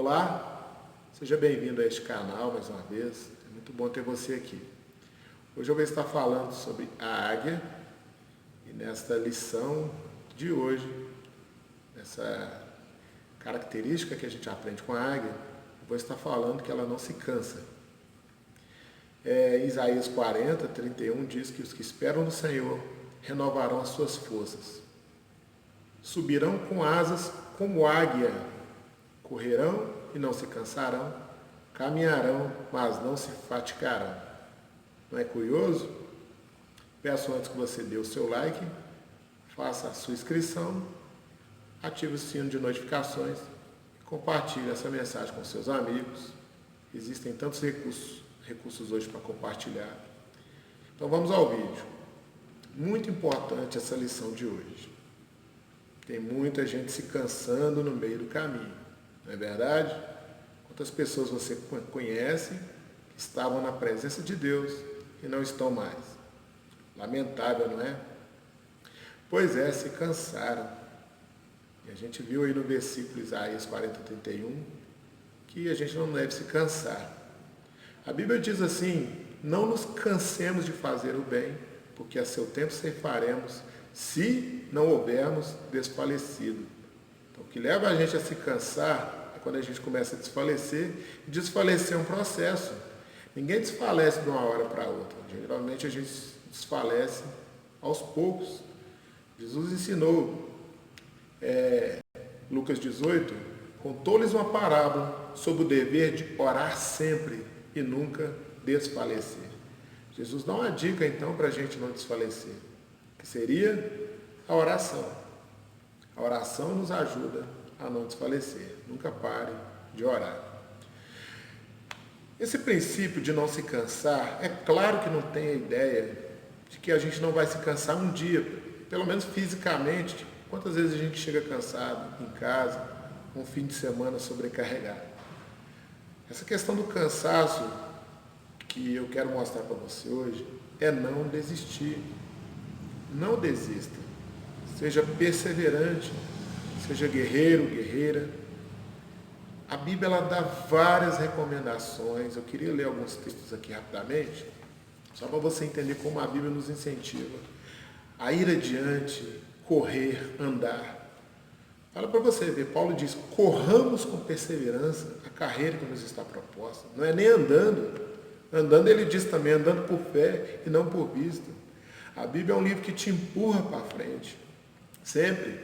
Olá, seja bem-vindo a este canal mais uma vez, é muito bom ter você aqui. Hoje eu vou estar falando sobre a águia e nesta lição de hoje, essa característica que a gente aprende com a águia, eu vou estar falando que ela não se cansa. Isaías 40, 31 diz que os que esperam no Senhor renovarão as suas forças. Subirão com asas como águia, correrão e não se cansarão, caminharão, mas não se fatigarão. Não é curioso? Peço antes que você dê o seu like, faça a sua inscrição, ative o sino de notificações e compartilhe essa mensagem com seus amigos. Existem tantos recursos hoje para compartilhar. Então vamos ao vídeo. Muito importante essa lição de hoje. Tem muita gente se cansando no meio do caminho, não é verdade? Quantas pessoas você conhece que estavam na presença de Deus e não estão mais? Lamentável, não é? Pois é, se cansaram. E a gente viu aí no versículo Isaías 40, 31 que a gente não deve se cansar. A Bíblia diz assim: não nos cansemos de fazer o bem, porque a seu tempo ceifaremos, se não houvermos desfalecido. Então, o que leva a gente a se cansar é quando a gente começa a desfalecer, e desfalecer é um processo. Ninguém desfalece de uma hora para outra. Geralmente a gente desfalece aos poucos. Jesus ensinou, Lucas 18, contou-lhes uma parábola sobre o dever de orar sempre e nunca desfalecer. Jesus dá uma dica então para a gente não desfalecer, que seria a oração. A oração nos ajuda a não desfalecer. Nunca pare de orar. Esse princípio de não se cansar, é claro que não tem a ideia de que a gente não vai se cansar um dia, pelo menos fisicamente. Quantas vezes a gente chega cansado em casa, um fim de semana sobrecarregado? Essa questão do cansaço que eu quero mostrar para você hoje é não desistir. Não desista. Seja perseverante, seja guerreiro, guerreira. A Bíblia ela dá várias recomendações. Eu queria ler alguns textos aqui rapidamente, só para você entender como a Bíblia nos incentiva a ir adiante, correr, andar. Olha para você ver, Paulo diz: corramos com perseverança a carreira que nos está proposta. Não é nem andando. Andando, ele diz também, andando por fé e não por vista. A Bíblia é um livro que te empurra para frente. Sempre.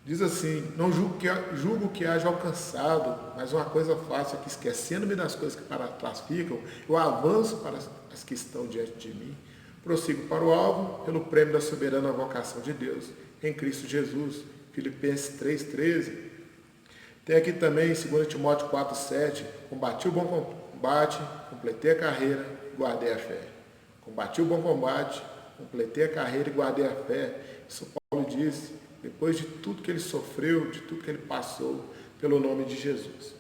Diz assim: não julgo que haja alcançado, mas uma coisa faço é que, esquecendo-me das coisas que para trás ficam, eu avanço para as que estão diante de mim. Prossigo para o alvo, pelo prêmio da soberana vocação de Deus, em Cristo Jesus. Filipenses 3,13. Tem aqui também 2 Timóteo 4,7. Combati o bom combate, completei a carreira, guardei a fé. Combati o bom combate, completei a carreira e guardei a fé. Isso Paulo disse depois de tudo que ele sofreu, de tudo que ele passou pelo nome de Jesus.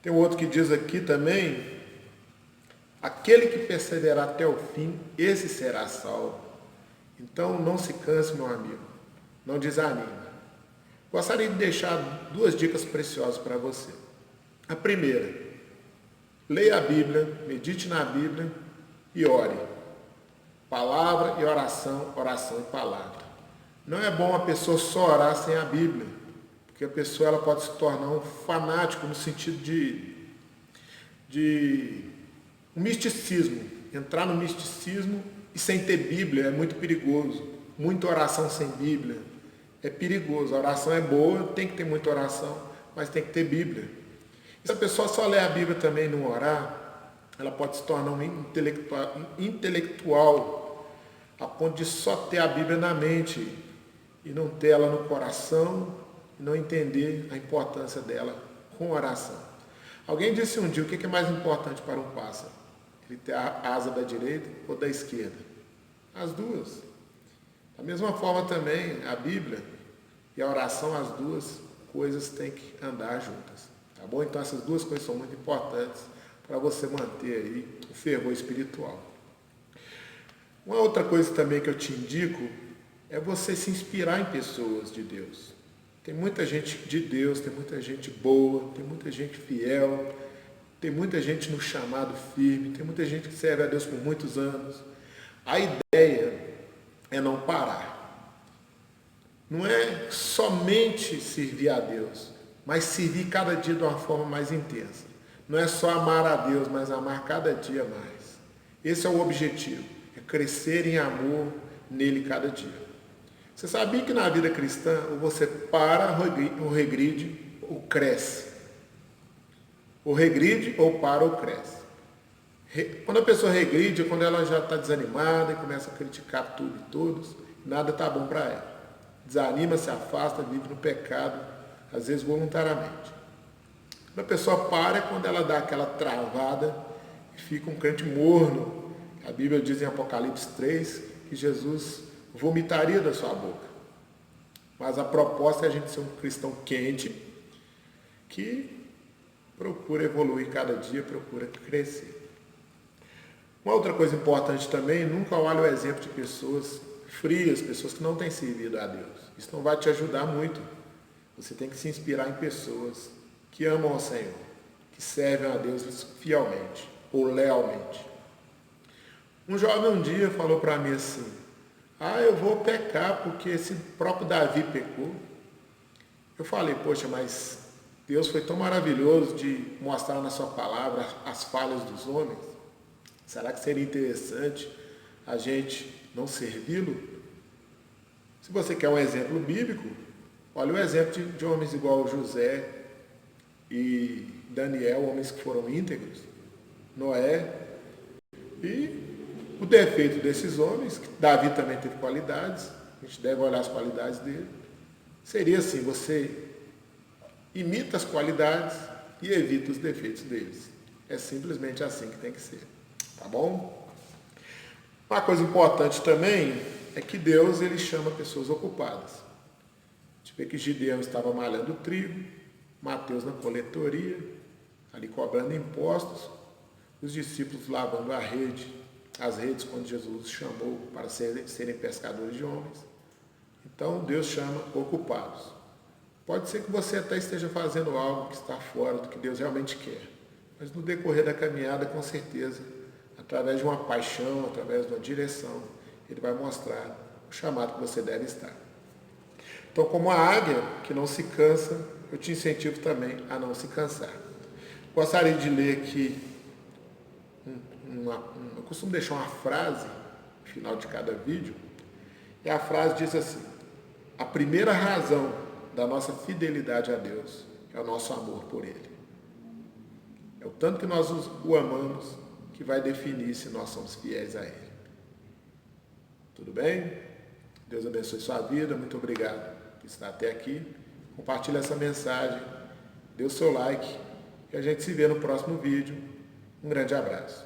Tem outro que diz aqui também: aquele que perseverar até o fim, esse será salvo. Então não se canse, meu amigo, não desanime. Gostaria de deixar duas dicas preciosas para você. A primeira: leia a Bíblia, medite na Bíblia e ore. Palavra e oração, oração e palavra. Não é bom a pessoa só orar sem a Bíblia, porque a pessoa ela pode se tornar um fanático no sentido de um misticismo. Entrar no misticismo e sem ter Bíblia é muito perigoso. Muita oração sem Bíblia é perigoso. A oração é boa, tem que ter muita oração, mas tem que ter Bíblia. E se a pessoa só ler a Bíblia também e não orar, ela pode se tornar um intelectual a ponto de só ter a Bíblia na mente e não ter ela no coração e não entender a importância dela com oração. Alguém disse um dia: o que é mais importante para um pássaro? Ele ter a asa da direita ou da esquerda? As duas. Da mesma forma também, a Bíblia e a oração, as duas coisas têm que andar juntas. Tá bom? Então essas duas coisas são muito importantes para você manter aí o fervor espiritual. Uma outra coisa também que eu te indico é você se inspirar em pessoas de Deus. Tem muita gente de Deus, tem muita gente boa, tem muita gente fiel, tem muita gente no chamado firme, tem muita gente que serve a Deus por muitos anos. A ideia é não parar. Não é somente servir a Deus, mas servir cada dia de uma forma mais intensa. Não é só amar a Deus, mas amar cada dia mais. Esse é o objetivo, é crescer em amor nele cada dia. Você sabia que na vida cristã ou você para, ou regride, ou cresce. Ou regride, ou para, ou cresce. Quando a pessoa regride, é quando ela já está desanimada e começa a criticar tudo e todos, nada está bom para ela. Desanima, se afasta, vive no pecado, às vezes voluntariamente. Quando a pessoa para, é quando ela dá aquela travada e fica um crente morno. A Bíblia diz em Apocalipse 3 que Jesus vomitaria da sua boca. Mas a proposta é a gente ser um cristão quente, que procura evoluir cada dia, procura crescer. Uma outra coisa importante também, nunca olhe o exemplo de pessoas frias, pessoas que não têm servido a Deus. Isso não vai te ajudar muito. Você tem que se inspirar em pessoas que amam ao Senhor, que servem a Deus fielmente ou lealmente. Um jovem um dia falou para mim assim: eu vou pecar porque esse próprio Davi pecou. Eu falei: poxa, mas Deus foi tão maravilhoso de mostrar na sua palavra as falhas dos homens. Será que seria interessante a gente não servi-lo? Se você quer um exemplo bíblico, olha o exemplo de homens igual José e Daniel, homens que foram íntegros, Noé. E o defeito desses homens, que Davi também teve qualidades, a gente deve olhar as qualidades dele, seria assim: você imita as qualidades e evita os defeitos deles. É simplesmente assim que tem que ser. Tá bom? Uma coisa importante também é que Deus, ele chama pessoas ocupadas. A gente vê que Gideão estava malhando trigo, Mateus na coletoria, ali cobrando impostos, os discípulos lavando as redes quando Jesus os chamou para serem pescadores de homens. Então Deus chama ocupados. Pode ser que você até esteja fazendo algo que está fora do que Deus realmente quer, mas no decorrer da caminhada, com certeza, através de uma paixão, através de uma direção, Ele vai mostrar o chamado que você deve estar. Então, como a águia que não se cansa, eu te incentivo também a não se cansar. Gostaria de ler aqui, eu costumo deixar uma frase no final de cada vídeo, e a frase diz assim: a primeira razão da nossa fidelidade a Deus é o nosso amor por Ele. É o tanto que nós o amamos que vai definir se nós somos fiéis a Ele. Tudo bem? Deus abençoe sua vida. Muito obrigado por estar até aqui. Compartilhe essa mensagem. Dê o seu like. E a gente se vê no próximo vídeo. Um grande abraço.